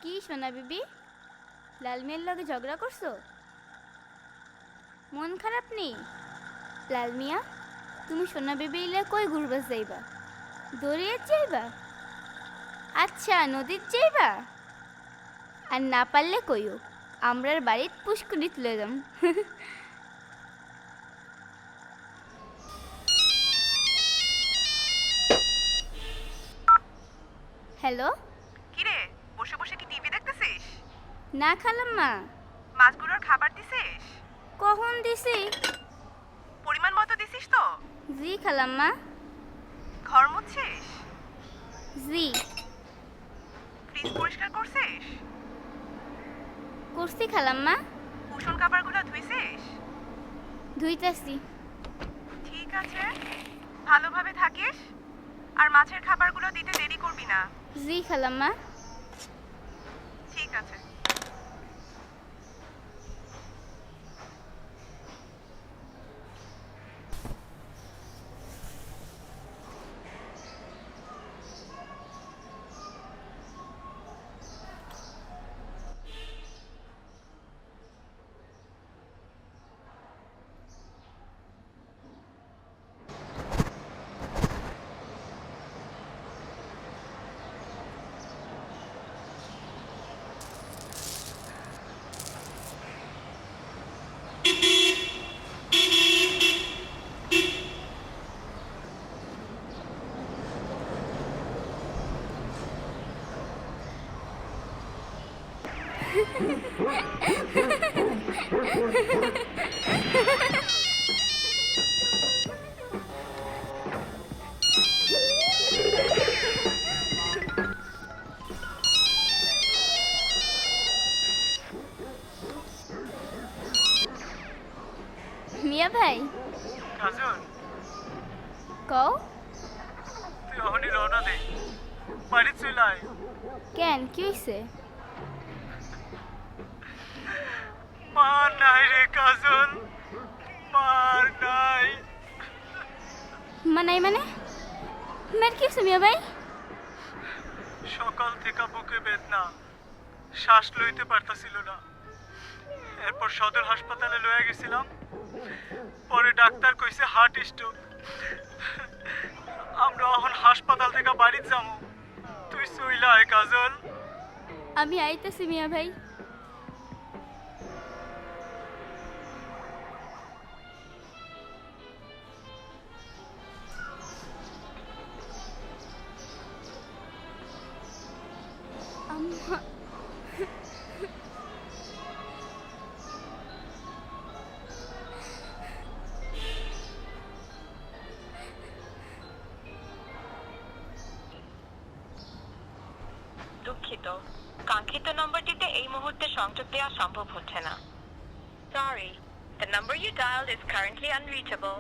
কি সোনা বিবি, লাল মিয়ার লগে ঝগড়া করছো? মন খারাপ নেই? লাল মিয়া, তুমি সোনা বিবি ইলে কই ঘুরবা যাইবা? দরিয়ার যাইবা? আচ্ছা, নদীর যাইবা? আর না পারলে কইও, আমরার বাড়িত পুষ্করিত তুলে যাম। হ্যালো। কিরে, বসে বসে কি টিভি দেখতেছিস? না খালাম্মা। মাছগুলোর খাবার দিছিস? কখন দিছি? পরিমাণ মতো দিছিস তো? জি খালাম্মা। ঘর মুছছিস? জি। ফ্রিজ পরিষ্কার করছিস? করছি খালাম্মা। কুশন কাপড়গুলো ধুইছিস? ধুইতাছি। ঠিক আছে, ভালোভাবে থাকিস। আর মাছের খাবারগুলো দিতে দেরি করবি না। জি খালাম্মা। ঠিক আছে। মিয়া ভাই, কাজল, কও। তুই অহনি রওনা দে, বাড়ি চলে আয়। কেন, কি হইছে? মার নাই রে কাজল, মার নাই। মানাই মানে? মেয়ের কি হইছে মিয়া ভাই? সকাল থেকে বুকে বেদনা, শ্বাস লইতে পারতাছিল না। এরপর সদর হাসপাতালে লয়ে গেছিলাম। পরে ডাক্তার কইছে হার্ট স্ট্রোক। আমরা এখন হাসপাতাল থেকে বাড়ি যাবো, তুই চইলা আয় কাজল। আমি আইতাছি মিয়া ভাই। আম্মা, দুঃখিত, কাঙ্ক্ষিত নম্বরটিতে এই মুহূর্তে সংযোগ দেওয়া সম্ভব হচ্ছে না। Sorry, the number you dialed is currently unreachable.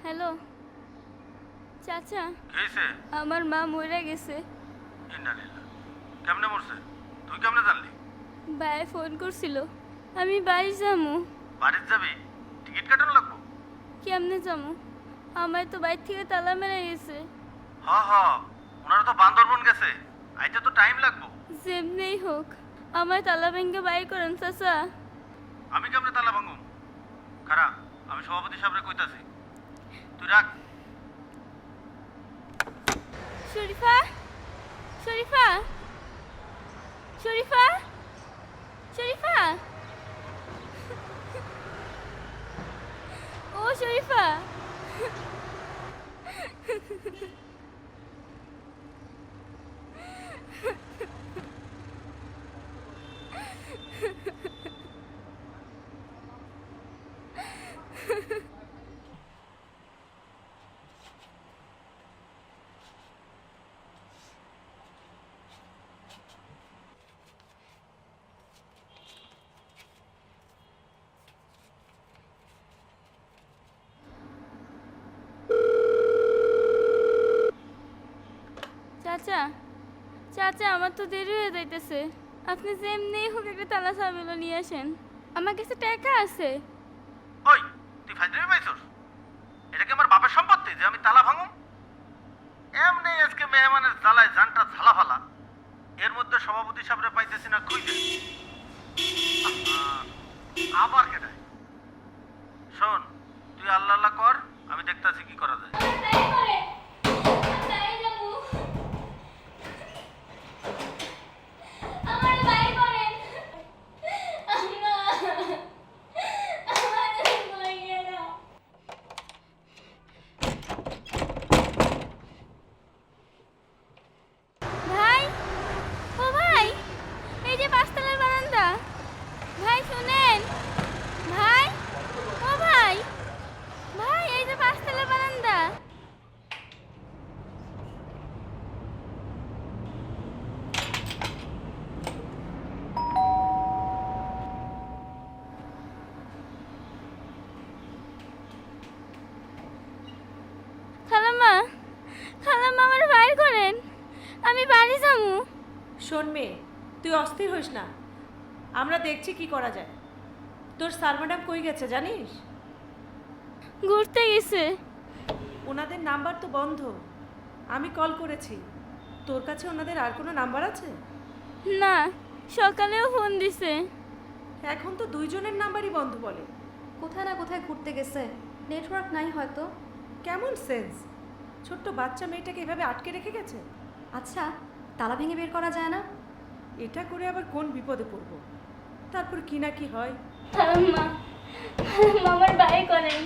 Hello চাচা, কইছে আমার মা মরে গেছে। ইন্নালিল্লাহ, কেমনে মরছে? তুই কেমনে জানলি? ভাই ফোন করছিল, আমি বাড়ি যামু। বাড়িতে যাবি? টিকিট কাটানো লাগবো? কেমনে যামু? আমার তো বাইর থেকে তালা মেরে গেছে। হ হ, ওনারা তো বান্দরবন গেছে, আইতে তো টাইম লাগবো। যেমনেই হোক আমার তালা ভেঙে বাই করেন চাচা। আমি কেমনে তালা ভাঙুম? খারা, আমি সভাপতি সাহেবরে কইতাছি, তুই রাখ। শরীফা, শরীফা, শরীফা, শরীফা, ও শরীফা। চাচা, চাচা, আমার তো দেরি হয়ে যাইতেছে। আপনি যেমনি হোক একটা তালা চাবিলো নিয়ে আসেন, আমার কাছে টাকা আছে। ওই, তুই ফাজলামি পাইছস? এটা কি আমার বাপের সম্পত্তি যে আমি তালা ভাঙুম? এমনি আজকে মেহমানের জ্বালায় জানটা ঝালাফালা, এর মধ্যে সভাপতি সাহেবরে পাইতেছি না খুঁজে। আবার কেটায়? শোন, তুই আল্লাহ আল্লাহ কর, আমি দেখতাছি কি করা যায়। ভাই, ও ভাই, এই যে পাঁচতলার বারান্দা। ভাই শুনেন, ভাই, ও ভাই, ভাই এই যে পাঁচতলার বারান্দা। খালাম্মা, খালাম্মা আমার বাইর করেন, আমি বাড়ি যাবো। শোন মেয়ে, তুই অস্থির হইস না, আমরা দেখছি কি করা যায়। তোর স্যার ম্যাডাম কই গেছে জানিস? ঘুরতে গেছে। ওনাদের নাম্বার তো বন্ধ, আমি কল করেছি। তোর কাছে ওনাদের আর কোনো নাম্বার আছে? না, সকালেও ফোন দিছে। এখন তো দুইজনের নাম্বারই বন্ধ বলে। কোথায় না কোথায় ঘুরতে গেছে, নেটওয়ার্ক নাই হয়তো। কেমন সেন্স, ছোট্ট বাচ্চা মেয়েটাকে এভাবে আটকে রেখে গেছে। আচ্ছা, তালা ভেঙে বের করা যায় না? এটা করে আবার কোন বিপদে পড়বো, তারপর কি না কি হয়। খালাম্মা, খালাম্মা আমার বাড়ি করেন,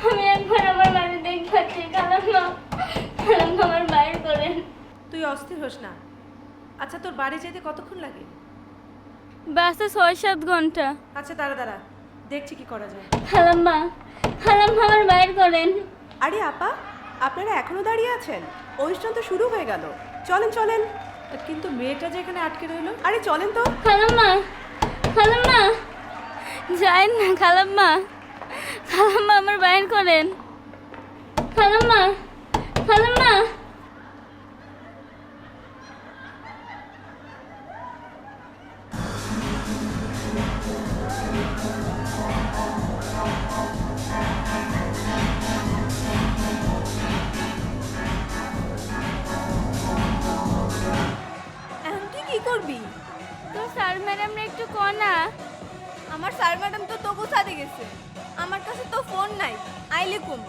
আমি একবার আমার বাড়ি দেখতে। খালাম্মা, খালাম্মা আমার বাড়ি করেন। তুই অস্থির হোস না। আচ্ছা, তোর বাড়ি যেতে কতক্ষণ লাগে? বাসে 6-7 ঘন্টা। আচ্ছা দাঁড়া দাঁড়া, দেখছি কি করা যায়। খালাম্মা, খালাম্মা আমার বাইর করেন। আরে আপা, আপনারা এখনো দাঁড়িয়ে আছেন? অনুষ্ঠান তো শুরু হয়ে গেল, চলেন চলেন। কিন্তু মেয়েটা যে এখানে আটকে রইলো। আরে চলেন তো। খালাম্মা, খালাম্মা যায়েন না। খালাম্মা, খালাম্মা আমার বাইর করেন। খালাম্মা, খালাম্মা। এখন তুই কি করবি? তো স্যার ম্যাডামরা একটু কনা। আমার স্যার ম্যাডাম তো তবু সাথে গেছে, আমার কাছে তো ফোন নাই, আইলে কম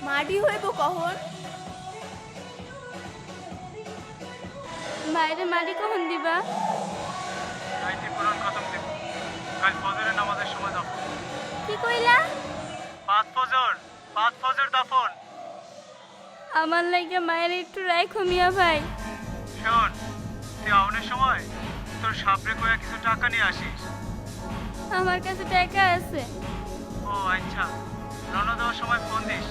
মাডি হইব কখন? বাইরে মারি কখন দিবা? নাইটি কোরআন খতম দেব, কাল ফজরের নামাজের সময় দাফন। কি কইলা? 5 ফজর দাফন। আমার লাগে মায়ের একটু রাইখো মিয়া ভাই। শোন, তুই আউনের সময় তোর সাবরে কয়া কিছু টাকা নিয়ে আসিস। আমার কাছে টাকা আছে। ও আচ্ছা, রওনা দেওয়ার সময় ফোন দিস।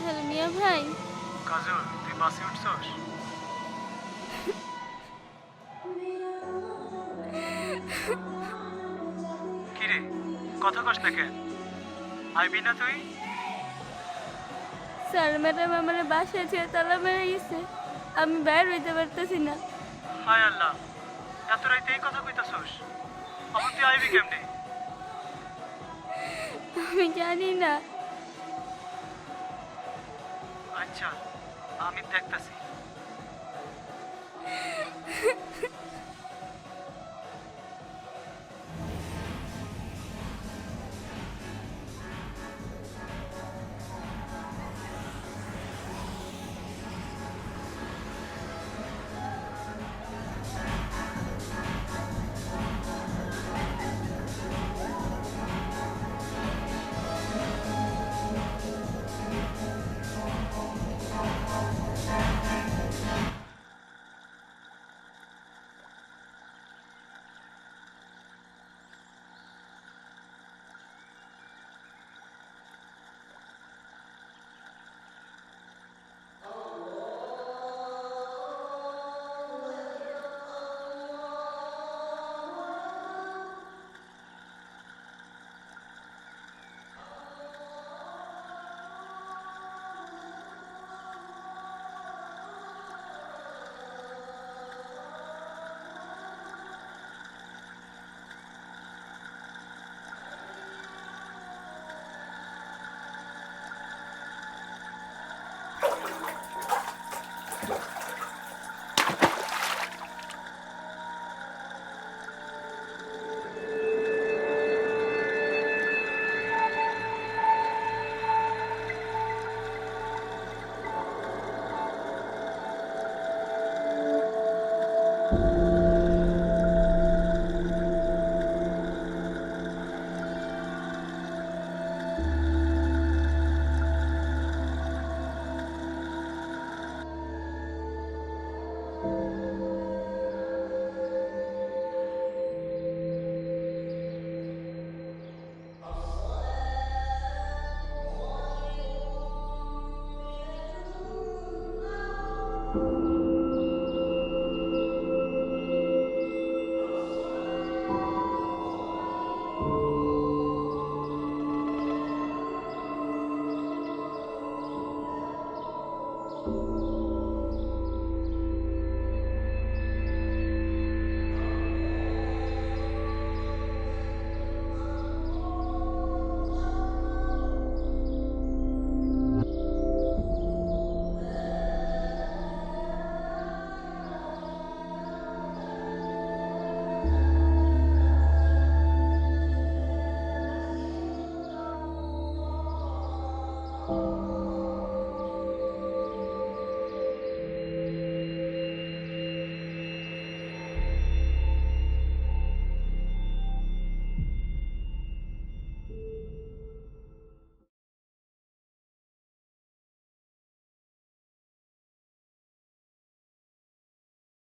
হ্যালো মিয়া ভাই। কাজল, তুই বাসে উঠছস? কিরে, কথা কস না কেন? আইবি না তুই? স্যার ম্যাডাম আমার বাসায় ছেড়ে তালা মেরে গেছে, আমি বাইর হইতে পারতেছি না। হায় আল্লাহ, এত রাইতে এই কথা কইতাছস? আমার তুই আইবি কেমনে? আমি জানি না। আচ্ছা, আমি দেখতাছি।